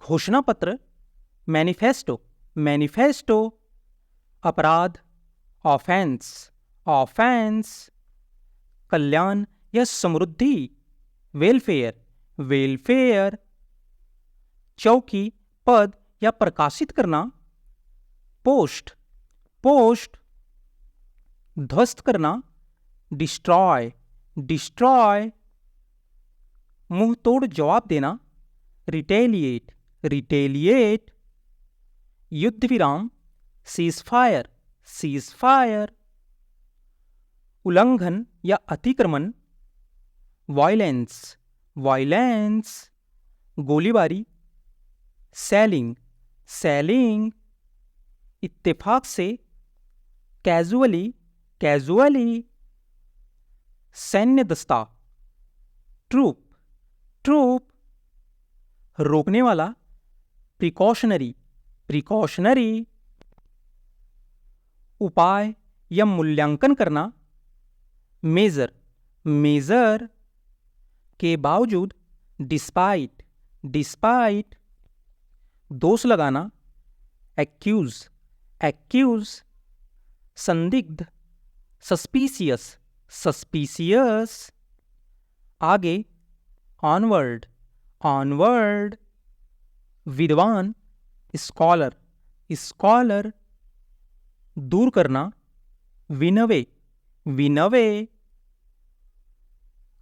घोषणा पत्र, manifesto, manifesto. अपराध, ऑफेंस, ऑफेंस। कल्याण या समृद्धि, वेलफेयर, वेलफेयर। चौकी, पद या प्रकाशित करना, पोस्ट, पोस्ट। ध्वस्त करना, डिस्ट्रॉय, डिस्ट्रॉय। मुंह तोड़ जवाब देना, रिटेलिएट, रिटेलिएट। युद्ध विराम, सीज फायर, सीज फायर। उल्लंघन या अतिक्रमण, वायलेंस, वायलेंस। गोलीबारी, सेलिंग, सेलिंग। इत्तेफाक से, कैजुअली, कैजुअली। सैन्य दस्ता, ट्रूप, ट्रूप। रोकने वाला, प्रिकॉशनरी, प्रिकॉशनरी। उपाय या मूल्यांकन करना, मेजर, मेजर। के बावजूद, डिस्पाइट, डिस्पाइट। दोष लगाना, एक्यूज, एक्यूज। संदिग्ध, सस्पिशियस, सस्पिशियस। आगे, ऑनवर्ड, ऑनवर्ड। विद्वान, स्कॉलर, स्कॉलर। दूर करना, विनवे, विनवे।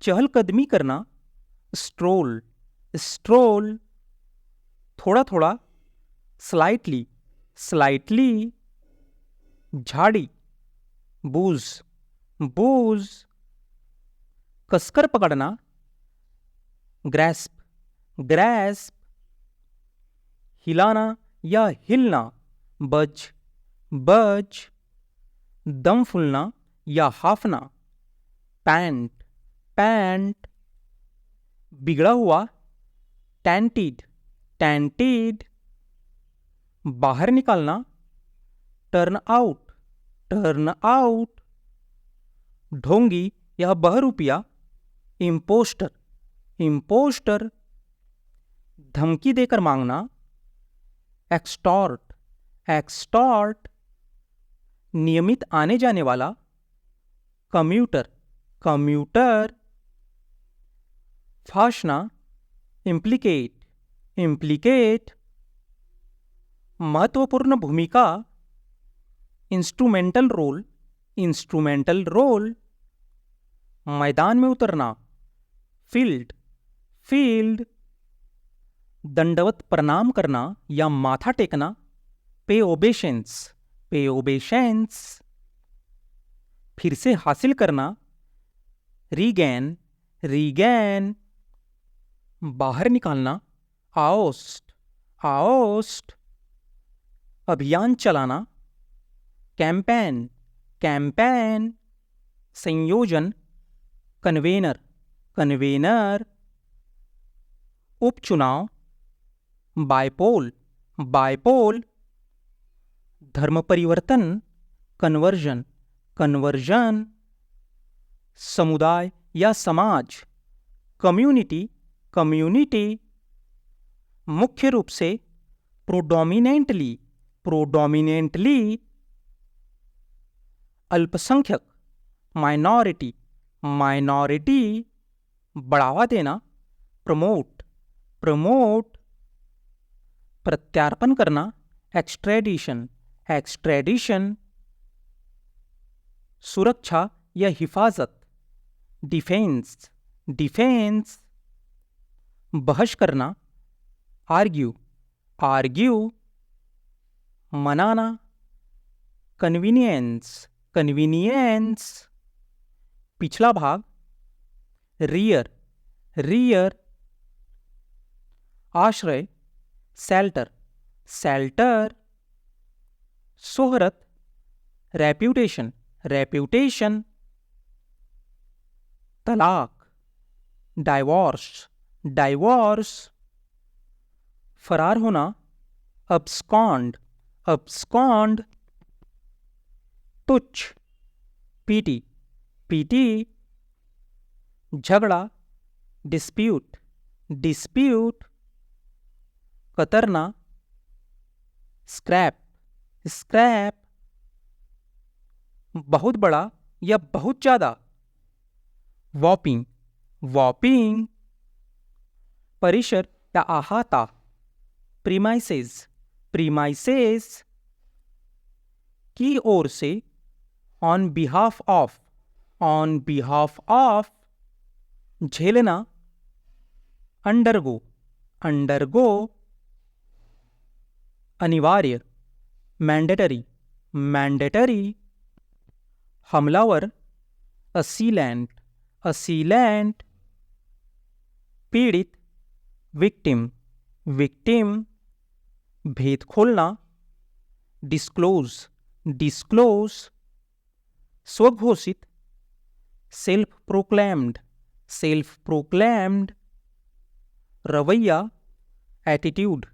चहलकदमी करना, स्ट्रोल, स्ट्रोल। थोड़ा थोड़ा, स्लाइटली, स्लाइटली। झाड़ी, बूज, बूज। कसकर पकड़ना, ग्रैस्प, ग्रैस्प। हिलाना या हिलना, बज, बज। दम फूलना या हाफना, पैंट, पैंट। बिगड़ा हुआ, टैंटीड, टैंटीड। बाहर निकालना, टर्न आउट, टर्न आउट। ढोंगी या बहरूपिया, इम्पोस्टर, इम्पोस्टर। धमकी देकर मांगना, एक्सटॉर्ट, एक्सटॉर्ट। नियमित आने जाने वाला, कम्यूटर, कम्यूटर। फाशना, इम्प्लीकेट, इम्प्लीकेट। महत्वपूर्ण भूमिका, इंस्ट्रूमेंटल रोल, इंस्ट्रूमेंटल रोल। मैदान में उतरना, फील्ड, फील्ड। दंडवत प्रणाम करना या माथा टेकना, पे ओबेशंस, पे ओबेशंस। फिर से हासिल करना, रीगैन, रीगैन। बाहर निकालना, आउस्ट, आउस्ट। अभियान चलाना, कैंपेन, कैंपेन। संयोजन, कन्वेनर, कन्वेनर। उपचुनाव, बायपोल, बायपोल। धर्म परिवर्तन, कन्वर्जन, कन्वर्जन। समुदाय या समाज, कम्युनिटी, कम्युनिटी। मुख्य रूप से, प्रोडोमिनेंटली, प्रोडोमिनेंटली। अल्पसंख्यक, माइनॉरिटी, माइनॉरिटी। बढ़ावा देना, प्रमोट, प्रमोट। प्रत्यार्पण करना, एक्सट्रेडिशन, एक्सट्रेडिशन। सुरक्षा या हिफाजत, डिफेंस, डिफेंस। बहस करना, आर्ग्यू, आर्ग्यू। मनाना, कन्वीनियंस, कन्वीनियंस। पिछला भाग, रियर, रियर। आश्रय, शेल्टर, शेल्टर। शोहरत, रेप्यूटेशन, रेप्यूटेशन। तलाक, डाइवोर्स, डाइवोर्स। फरार होना, अब्सकॉन्ड, अब्सकॉन्ड। तुच्छ, पीटी, पीटी। झगड़ा, डिस्प्यूट, डिस्प्यूट। कतरना, स्क्रैप, स्क्रैप, बहुत बड़ा या बहुत ज्यादा, वॉपिंग, वॉपिंग, परिसर या अहाता, प्रीमाइसेस, प्रीमाइसेस, की ओर से, on behalf of, on behalf of, झेलना, अंडरगो, अंडरगो, अनिवार्य, मैंडेटरी, मैंडेटरी, हमलावर, असीलेंट, असीलेंट, पीड़ित, विक्टिम, विक्टिम, भेद खोलना, डिस्क्लोज, डिस्क्लोज, स्वघोषित, सेल्फ प्रोक्लेम्ड, सेल्फ प्रोक्लेम्ड, रवैया, एटीट्यूड,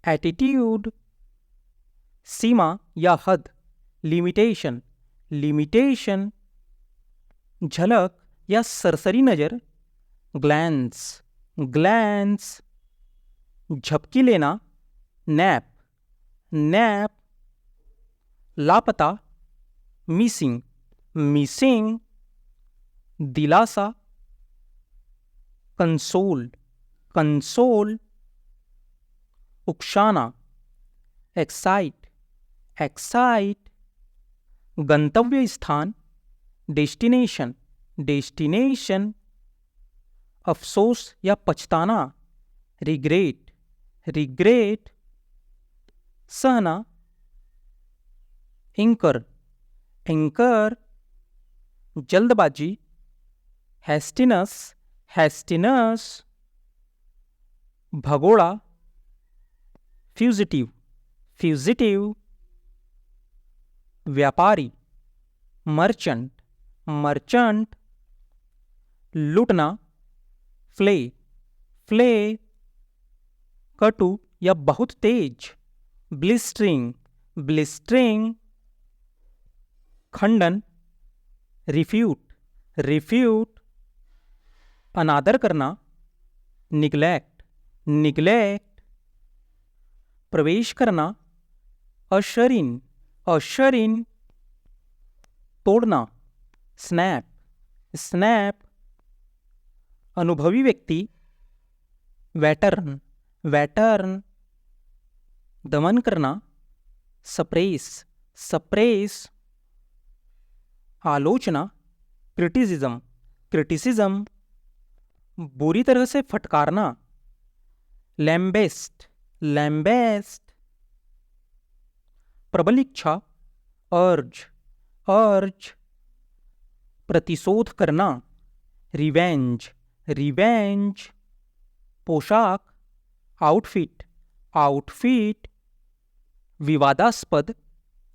एटीट्यूड, सीमा या हद, लिमिटेशन, लिमिटेशन, झलक या सरसरी नजर, ग्लैंस, ग्लैंस, झपकी लेना, नैप, नैप, लापता, मिसिंग, मिसिंग, दिलासा, कंसोल, कंसोल, उकसाना, एक्साइट, एक्साइट, गंतव्य स्थान, डेस्टिनेशन, डेस्टिनेशन, अफसोस या पछताना, रिग्रेट, रिग्रेट, सहना, इंकर, इंकर, जल्दबाजी, हैस्टिनस, हैस्टिनस, भगोड़ा, फ्यूजिटिव, फ्यूजिटिव, व्यापारी, मर्चेंट, मर्चेंट, लूटना, फ्ले, फ्ले, कटु या बहुत तेज, ब्लिस्टरिंग, ब्लिस्टरिंग, खंडन, रिफ्यूट, रिफ्यूट, अनादर करना, निग्लेक्ट, निग्लेक्ट, प्रवेश करना, अशर इन, अशर इन, तोड़ना, स्नैप, स्नैप, अनुभवी व्यक्ति, वेटर्न, वेटर्न, दमन करना, सप्रेस, सप्रेस, आलोचना, क्रिटिसिज्म, क्रिटिसिज्म, बुरी तरह से फटकारना, लैम्बेस्ट, लैम्बेस्ट, प्रबल इच्छा, अर्ज, अर्ज, प्रतिशोध करना, रिवेंज, रिवेंज, पोशाक, आउटफिट, आउटफिट, विवादास्पद,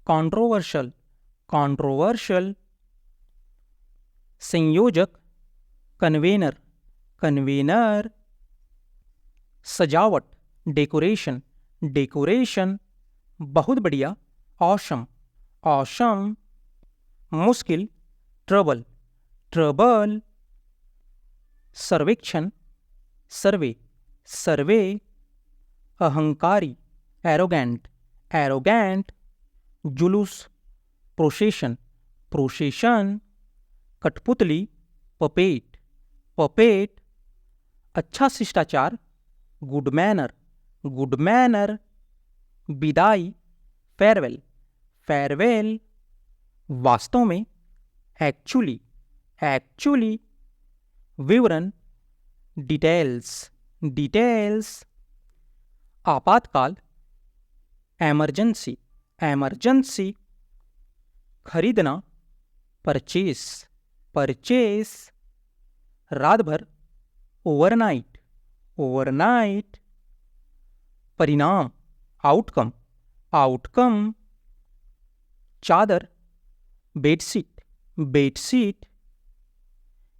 कॉन्ट्रोवर्शियल, कॉन्ट्रोवर्शियल, संयोजक, कन्वेनर, कन्वेनर, सजावट, डेकोरेशन, डेकोरेशन, बहुत बढ़िया, ऑशम, ऑशम, मुश्किल, ट्रबल, ट्रबल, सर्वेक्षण, सर्वे, सर्वे, अहंकारी, एरोगेंट, एरोगेंट, जुलूस, प्रोसेशन, प्रोसेशन, कठपुतली, पपेट, पपेट, अच्छा शिष्टाचार, गुड मैनर, गुड मैनर, विदाई, फेयरवेल, फेयरवेल, वास्तव में, एक्चुअली, एक्चुअली, विवरण, डिटेल्स, डिटेल्स, आपातकाल, एमरजेंसी, एमरजेंसी, खरीदना, परचेस, परचेस, रात भर, ओवरनाइट, ओवरनाइट, परिणाम, आउटकम, आउटकम, चादर, बेडशीट, बेडशीट,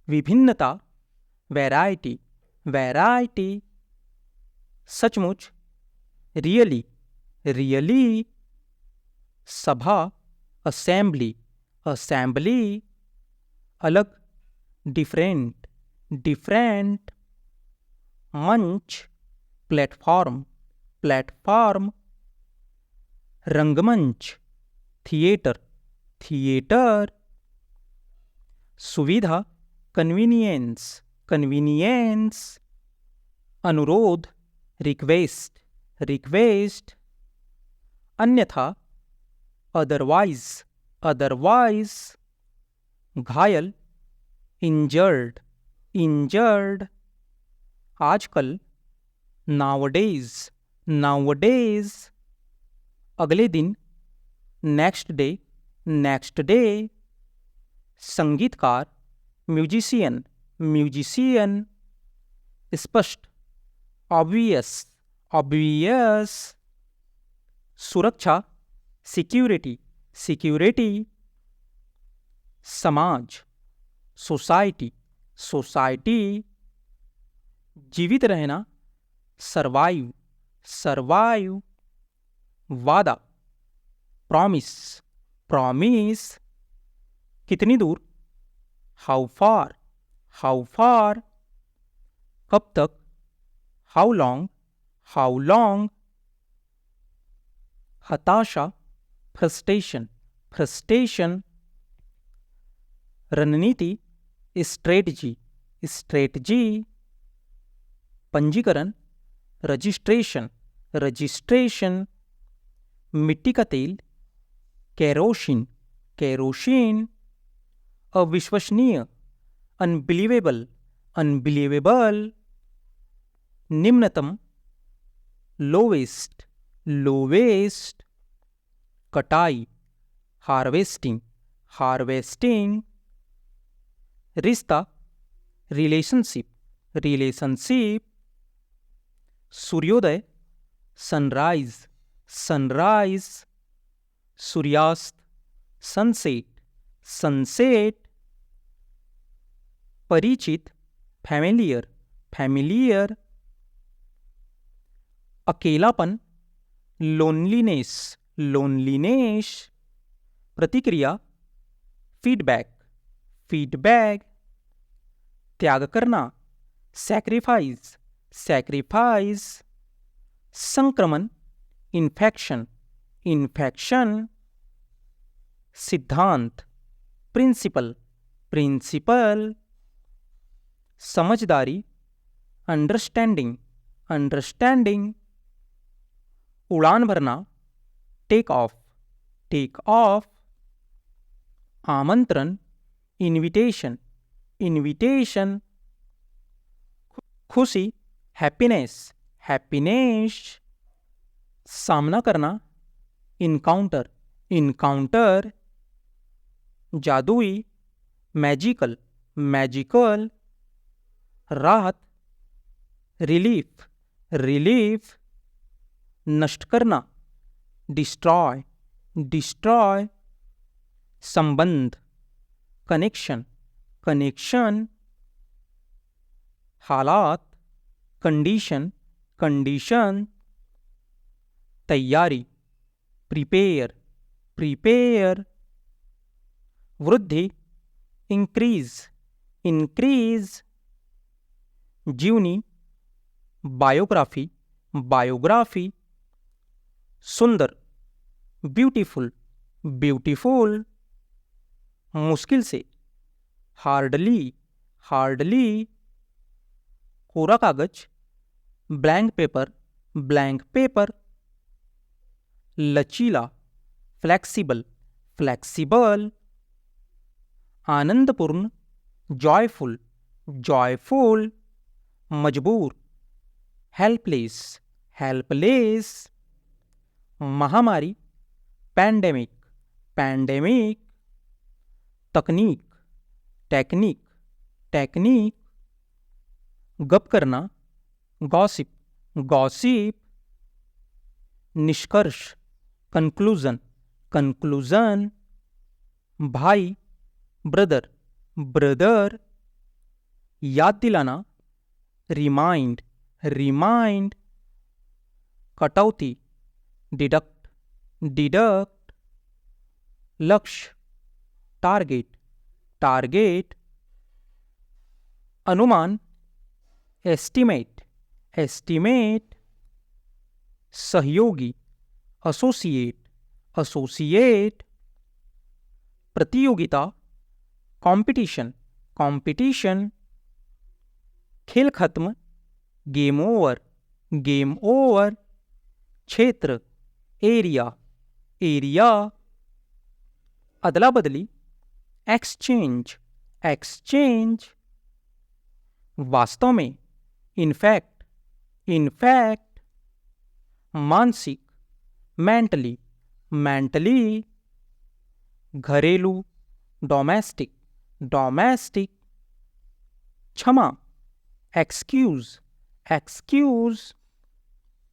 विभिन्नता, वैरायटी, वैरायटी, सचमुच, रियली, रियली, सभा, असेंबली, असेंबली, अलग, डिफरेंट, डिफरेंट, मंच, प्लेटफॉर्म, प्लेटफॉर्म, रंगमंच, थिएटर, थिएटर, सुविधा, कन्वीनियंस, कन्वीनियंस, अनुरोध, रिक्वेस्ट, रिक्वेस्ट, अन्यथा, अदरवाइज, अदरवाइज, घायल, इंजर्ड, इंजर्ड, आजकल, नाउअडेज, नाउअडेज, अगले दिन, नेक्स्ट डे, नेक्स्ट डे, संगीतकार, म्यूजिशियन, म्यूजिशियन, स्पष्ट, ऑब्वियस, ऑब्वियस, सुरक्षा, सिक्योरिटी, सिक्योरिटी, समाज, सोसाइटी, सोसाइटी, जीवित रहना, सर्वाइव, सर्वाइव, वादा, प्रॉमिस, प्रॉमिस, कितनी दूर, हाउ फार, हाउ फार, कब तक, हाउ लॉन्ग, हाउ लॉन्ग, हताशा, फ्रस्ट्रेशन, फ्रस्ट्रेशन, रणनीति, स्ट्रेटजी, स्ट्रेटजी, पंजीकरण, रजिस्ट्रेशन, रजिस्ट्रेशन, मिट्टी का तेल, केरोसिन, केरोसिन, अविश्वसनीय, अनबिलीवेबल, अनबिलीवेबल, निम्नतम, लोवेस्ट, लोवेस्ट, कटाई, हार्वेस्टिंग, हार्वेस्टिंग, रिश्ता, रिलेशनशिप, रिलेशनशिप, सूर्योदय, सनराइज, सनराइज, सूर्यास्त, सनसेट, सनसेट, परिचित, फैमिलियर, फैमिलियर, अकेलापन, लोनलीनेस, लोनलीनेस, प्रतिक्रिया, फीडबैक, फीडबैक, त्याग करना, सैक्रिफाइस, सैक्रिफाइस, संक्रमण, इन्फेक्शन, इन्फेक्शन, सिद्धांत, प्रिंसिपल, प्रिंसिपल, समझदारी, अंडरस्टैंडिंग, अंडरस्टैंडिंग, उड़ान भरना, टेक ऑफ, टेक ऑफ, आमंत्रण, इनविटेशन, इनविटेशन, खुशी, हैप्पीनेस, हैप्पीनेस, सामना करना, इनकाउंटर, इनकाउंटर, जादुई, मैजिकल, मैजिकल, राहत, रिलीफ, रिलीफ, नष्ट करना, डिस्ट्रॉय, डिस्ट्रॉय, संबंध, कनेक्शन, कनेक्शन, हालात, कंडीशन, कंडीशन, तैयारी, प्रिपेयर, प्रिपेयर, वृद्धि, इंक्रीज, इंक्रीज, जीवनी, बायोग्राफी, बायोग्राफी, सुंदर, ब्यूटीफुल, ब्यूटीफुल, मुश्किल से, हार्डली, हार्डली, कोरा कागज, ब्लैंक पेपर, ब्लैंक पेपर, लचीला, फ्लेक्सिबल, फ्लेक्सिबल, आनंदपूर्ण, जॉयफुल, जॉयफुल, मजबूर, हेल्पलेस, हेल्पलेस, महामारी, पैंडेमिक, पैंडेमिक, तकनीक, टेक्निक, टेक्निक, गप करना, गॉसिप, गॉसिप, निष्कर्ष, कंक्लूजन, कंक्लूजन, भाई, ब्रदर, ब्रदर, याद दिलाना, रिमाइंड, रिमाइंड, कटौती, डिडक्ट, डिडक्ट, लक्ष्य, टारगेट, टारगेट, अनुमान, एस्टिमेट, एस्टिमेट, सहयोगी, एसोसिएट, एसोसिएट। प्रतियोगिता, कंपटीशन, कंपटीशन। खेल खत्म, गेम ओवर, गेम ओवर। क्षेत्र, एरिया, एरिया। अदला बदली, एक्सचेंज, एक्सचेंज। वास्तव में, इनफैक्ट, इनफैक्ट। मानसिक, मेंटली, मेंटली। घरेलू, डोमेस्टिक, डोमेस्टिक। क्षमा, एक्सक्यूज, एक्सक्यूज।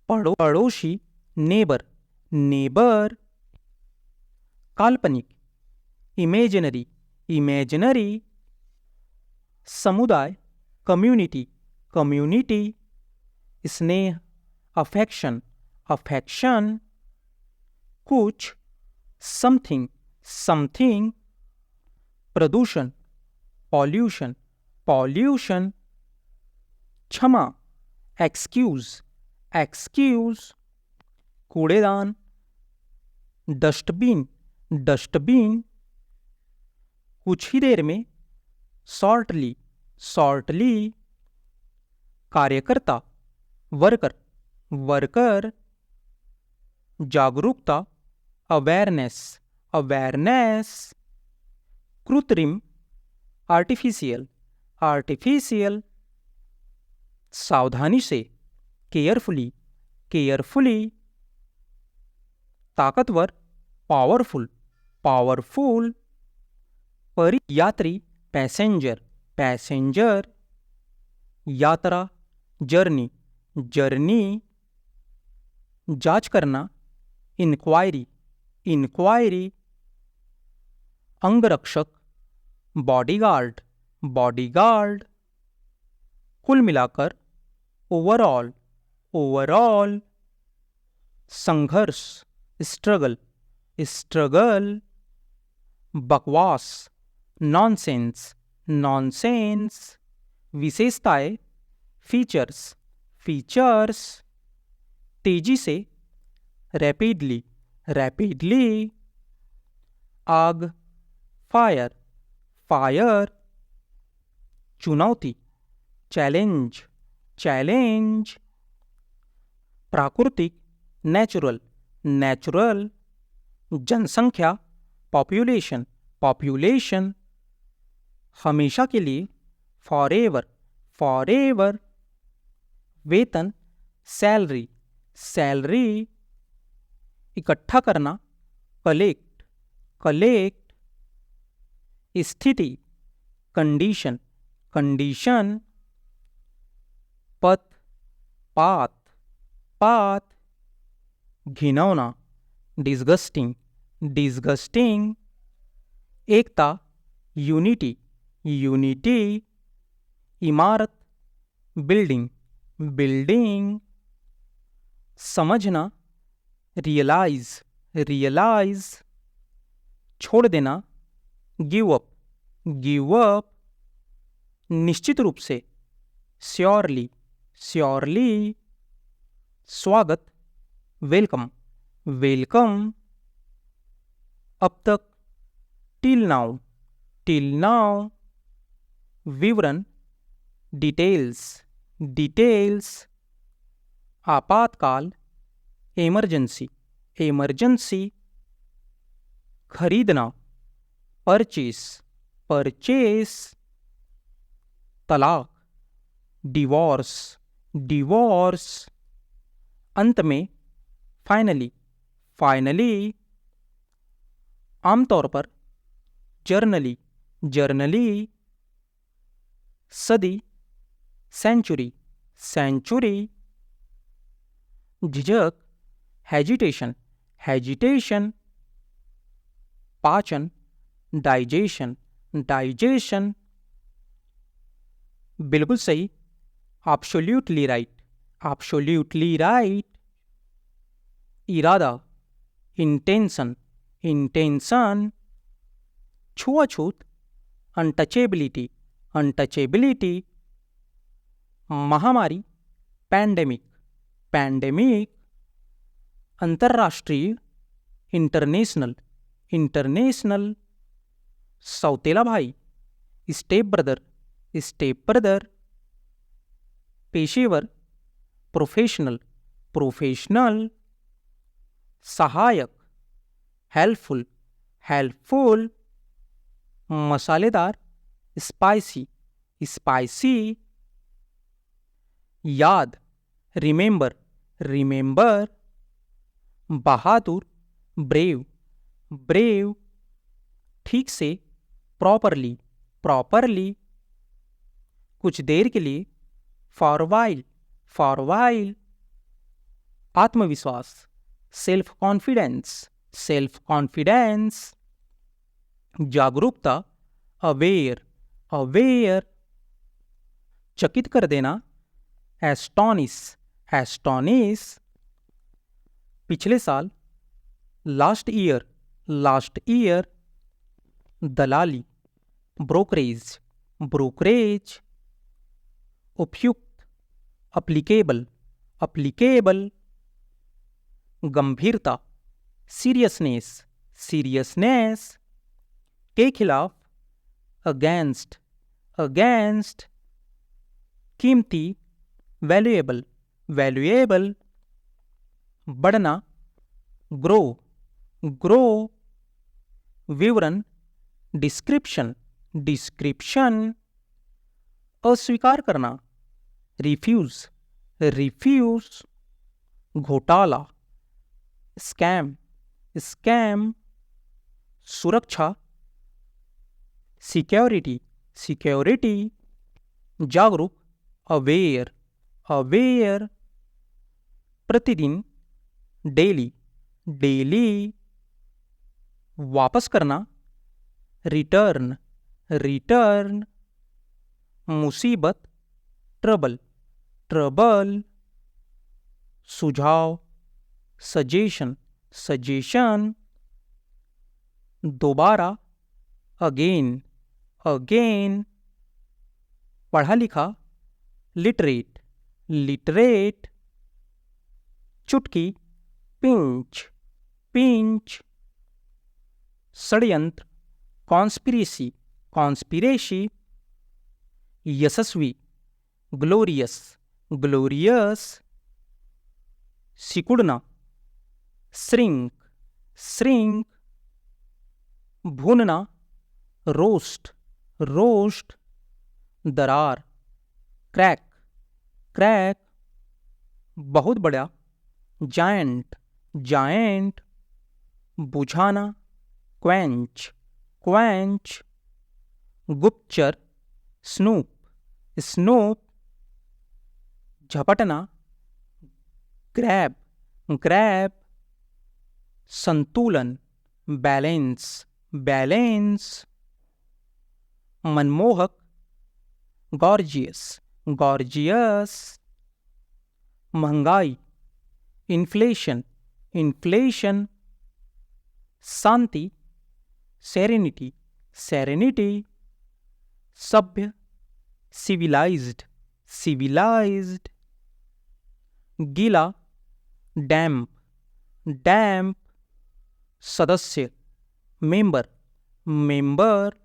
पड़ोसी, नेबर, नेबर। काल्पनिक, इमेजिनरी, इमेजिनरी। समुदाय, कम्युनिटी, कम्युनिटी। स्नेह, अफेक्शन, अफेक्शन। कुछ, समथिंग, समथिंग। प्रदूषण, पॉल्यूशन, पॉल्यूशन। क्षमा, एक्सक्यूज, एक्सक्यूज। कूड़ेदान, डस्टबिन, डस्टबिन। कुछ ही देर में, शॉर्टली, शॉर्टली। कार्यकर्ता, वर्कर, वर्कर। जागरूकता, अवेयरनेस, अवेयरनेस। कृत्रिम, आर्टिफिशियल, आर्टिफिशियल। सावधानी से, केयरफुली, केयरफुली। ताकतवर, पावरफुल, पावरफुल। यात्री, पैसेंजर, पैसेंजर। यात्रा, जर्नी, जर्नी। जांच करना, इंक्वायरी, इंक्वायरी। अंगरक्षक, बॉडीगार्ड, बॉडीगार्ड। कुल मिलाकर, ओवरऑल, ओवरऑल। संघर्ष, स्ट्रगल, स्ट्रगल। बकवास, नॉनसेंस, नॉनसेंस। विशेषताएं, फीचर्स, फीचर्स। तेजी से, रैपिडली, रैपिडली। आग, फायर, फायर। चुनौती, चैलेंज, चैलेंज। प्राकृतिक, नेचुरल, नेचुरल। जनसंख्या, पॉपुलेशन, पॉपुलेशन। हमेशा के लिए, फॉरएवर, फॉरएवर। वेतन, सैलरी, सैलरी। इकट्ठा करना, कलेक्ट, कलेक्ट। स्थिति, कंडीशन, कंडीशन। पथ, पाथ, पाथ। घिनौना, डिस्गस्टिंग, डिस्गस्टिंग। एकता, यूनिटी, यूनिटी। इमारत, बिल्डिंग, बिल्डिंग। समझना, रियलाइज, रियलाइज। छोड़ देना, गिव अप, गिव अप। निश्चित रूप से, श्योरली, श्योरली। स्वागत, वेलकम, वेलकम। अब तक, टिल नाउ, टिल नाउ। विवरण, डिटेल्स, डिटेल्स। आपातकाल, इमरजेंसी, इमरजेंसी। खरीदना, परचेस, परचेस। तलाक, डिवोर्स, डिवोर्स। अंत में, फाइनली, फाइनली। आमतौर पर, जर्नली, जर्नली। सदी, सेंचुरी, सेंचुरी। झिझक, हेजिटेशन, हेजिटेशन। पाचन, डाइजेशन, डाइजेशन। बिल्कुल सही, एब्सोल्युटली राइट, एब्सोल्युटली राइट। इरादा, इंटेंशन, इंटेंशन। छुआछूत, अनटचेबिलिटी, अनटचेबिलिटी। महामारी, पैंडेमिक, पैंडेमिक। अंतर्राष्ट्रीय, इंटरनेशनल, इंटरनेशनल। सौतेला भाई, स्टेप ब्रदर, स्टेप ब्रदर। पेशेवर, प्रोफेशनल, प्रोफेशनल। सहायक, हेल्पफुल, हेल्पफुल। मसालेदार, स्पाइसी, स्पाइसी। याद, रिमेंबर, रिमेंबर। बहादुर, ब्रेव, ब्रेव। ठीक से, प्रॉपरली, प्रॉपरली। कुछ देर के लिए, फॉर वाइल, फॉर वाइल। आत्मविश्वास, सेल्फ कॉन्फिडेंस, सेल्फ कॉन्फिडेंस। जागरूकता, अवेयर, अवेयर। चकित कर देना, एस्टॉनिश, एस्टॉनिश। पिछले साल, लास्ट ईयर, लास्ट ईयर। दलाली, ब्रोकरेज, ब्रोकरेज। उपयुक्त, अप्लीकेबल, अप्लीकेबल। गंभीरता, सीरियसनेस, सीरियसनेस। के खिलाफ, अगेंस्ट, अगेंस्ट। कीमती, वैल्यूएबल, वैल्यूएबल। बढ़ना, ग्रो, ग्रो। विवरण, डिस्क्रिप्शन, डिस्क्रिप्शन। अस्वीकार करना, रिफ्यूज, रिफ्यूज। घोटाला, स्कैम, स्कैम। सुरक्षा, सिक्योरिटी, सिक्योरिटी। जागरूक, अवेयर, अवेयर। प्रतिदिन, डेली, डेली। वापस करना, रिटर्न, रिटर्न। मुसीबत, ट्रबल, ट्रबल। सुझाव, सजेशन, सजेशन। दोबारा, अगेन, अगेन। पढ़ा लिखा, लिटरेट, लिटरेट। चुटकी, पिंच, पिंच। षड्यंत्र, कॉन्स्पिरेसी, कॉन्स्पिरेसी। यशस्वी, ग्लोरियस, ग्लोरियस। सिकुड़ना, श्रिंक, श्रिंक। भूनना, रोस्ट, रोस्ट। दरार, क्रैक, क्रैक। बहुत बड़ा, जायंट, जायंट। बुझाना, क्वेंच, क्वेंच। गुप्तचर, स्नूप, स्नूप। झपटना, ग्रैब, ग्रैब। संतुलन, बैलेंस, बैलेंस। मनमोहक, गॉर्जियस, गॉर्जियस। महंगाई, इन्फ्लेशन, इन्फ्लेशन। शांति, सेरेनिटी, सेरेनिटी। सभ्य, सिविलाइज्ड, सिविलाइज्ड। गीला, डैम्प, डैम्प। सदस्य, मेंबर, मेंबर।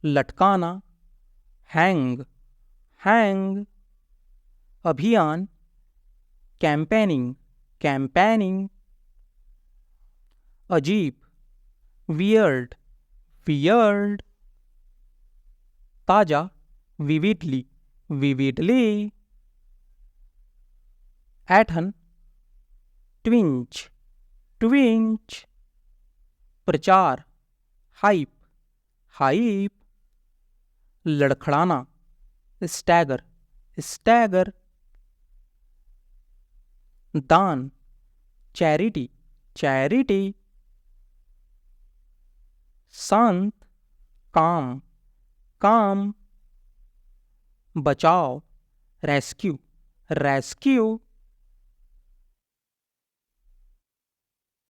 लटकाना, हैंग, हैंग। अभियान, कैंपेनिंग, कैंपेनिंग। अजीब, वियर्ड, वियर्ड। ताजा, विविडली, विविडली। ऐठन, ट्विंच, ट्विंच। प्रचार, हाइप, हाइप। लड़खड़ाना, स्टैगर, स्टैगर। दान, चैरिटी, चैरिटी। शांत, काम, काम। बचाव, रेस्क्यू, रेस्क्यू।